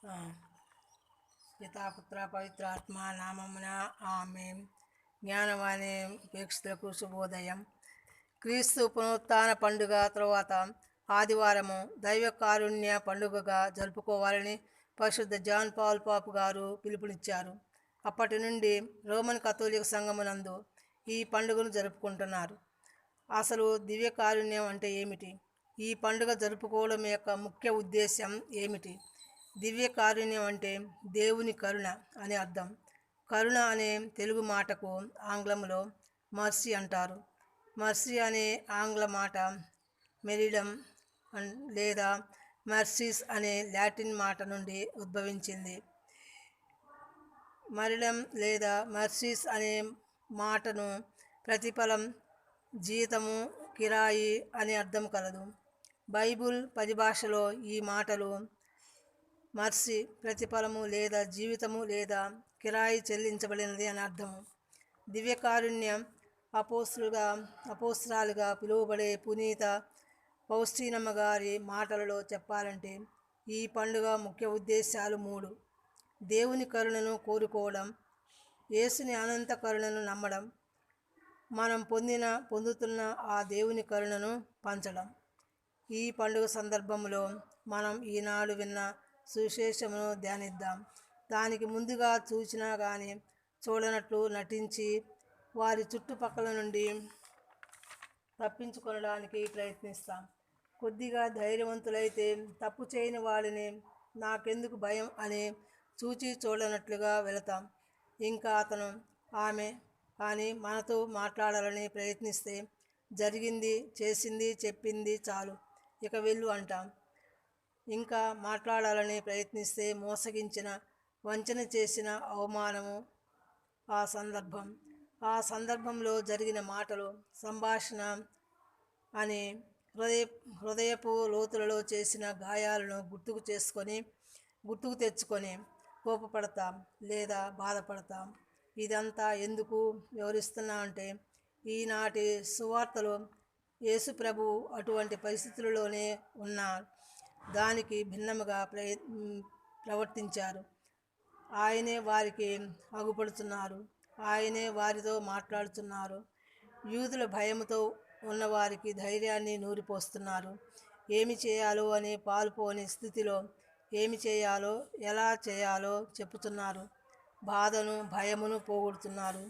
ఆ, పితాపుత్ర పవిత్రాత్మ నామమున ఆమె. జ్ఞానవాణి వీక్షకులకు శుభోదయం. క్రీస్తు పునరుత్థాన పండుగ తరువాత ఆదివారము దైవ కారుణ్య పండుగగా జరుపుకోవాలని పరిశుద్ధ జాన్ పాల్ పాపు గారు పిలుపునిచ్చారు. అప్పటి నుండి రోమన్ కథోలిక సంఘమునందు ఈ పండుగను జరుపుకుంటున్నారు. అసలు దివ్య కారుణ్యం అంటే ఏమిటి? ఈ పండుగ జరుపుకోవడం యొక్క ముఖ్య ఉద్దేశం ఏమిటి? దివ్య కారుణ్యం అంటే దేవుని కరుణ అని అర్థం. కరుణ అనే తెలుగు మాటకు ఆంగ్లంలో మర్సీ అంటారు. మర్సీ అనే ఆంగ్ల మాట మెరిడమ్ లేదా మర్సీస్ అనే లాటిన్ మాట నుండి ఉద్భవించింది. మరిడమ్ లేదా మర్సీస్ అనే మాటను ప్రతిఫలం, జీతము, కిరాయి అని అర్థం కలదు. బైబుల్ పరిభాషలో ఈ మాటలు మర్సీ ప్రతిఫలము లేదా జీవితము లేదా కిరాయి చెల్లించబడినది అని అర్థము. దివ్యకారుణ్యం అపోస్తురాలుగా పిలువబడే పునీత ఫౌస్టీనమ్మ గారి మాటలలో చెప్పాలంటే ఈ పండుగ ముఖ్య ఉద్దేశాలు 3: దేవుని కరుణను కోరుకోవడం, యేసుని అనంత కరుణను నమ్మడం, మనం పొందుతున్న ఆ దేవుని కరుణను పంచడం. ఈ పండుగ సందర్భంలో మనం ఈనాడు విన్న సువిశేషమును ధ్యానిద్దాం. దానికి ముందుగా చూసినా కానీ చూడనట్లు నటించి వారి చుట్టుపక్కల నుండి తప్పించుకొనడానికి ప్రయత్నిస్తాం. కొద్దిగా ధైర్యవంతులైతే తప్పు చేయని వాడిని నాకెందుకు భయం అని చూచి చూడనట్లుగా వెళతాం. ఇంకా అతను, ఆమె కానీ మనతో మాట్లాడాలని ప్రయత్నిస్తే జరిగింది, చేసింది, చెప్పింది చాలు, ఇక వెళ్ళు అంటాం. ఇంకా మాట్లాడాలని ప్రయత్నిస్తే మోసగించిన, వంచన చేసిన అవమానము ఆ సందర్భంలో జరిగిన మాటలు, సంభాషణ అని హృదయపు లోతులలో చేసిన గాయాలను గుర్తుకు తెచ్చుకొని కోపపడతాం లేదా బాధపడతాం. ఇదంతా ఎందుకు వివరిస్తున్నా అంటే ఈనాటి సువార్తలో యేసు ప్రభు అటువంటి పరిస్థితులలోనే ఉన్నారు. దానికి భిన్నముగా ప్రవర్తించారు. ఆయనే వారికి అగుపడుతున్నారు. ఆయనే వారితో మాట్లాడుతున్నారు. యూదుల భయముతో ఉన్నవారికి ధైర్యాన్ని నూరిపోస్తున్నారు. ఏమి చేయాలో అని పాలుపోని స్థితిలో ఏమి చేయాలో, ఎలా చేయాలో చెప్పుతున్నారు. బాధను, భయమును పోగొడుతున్నారు.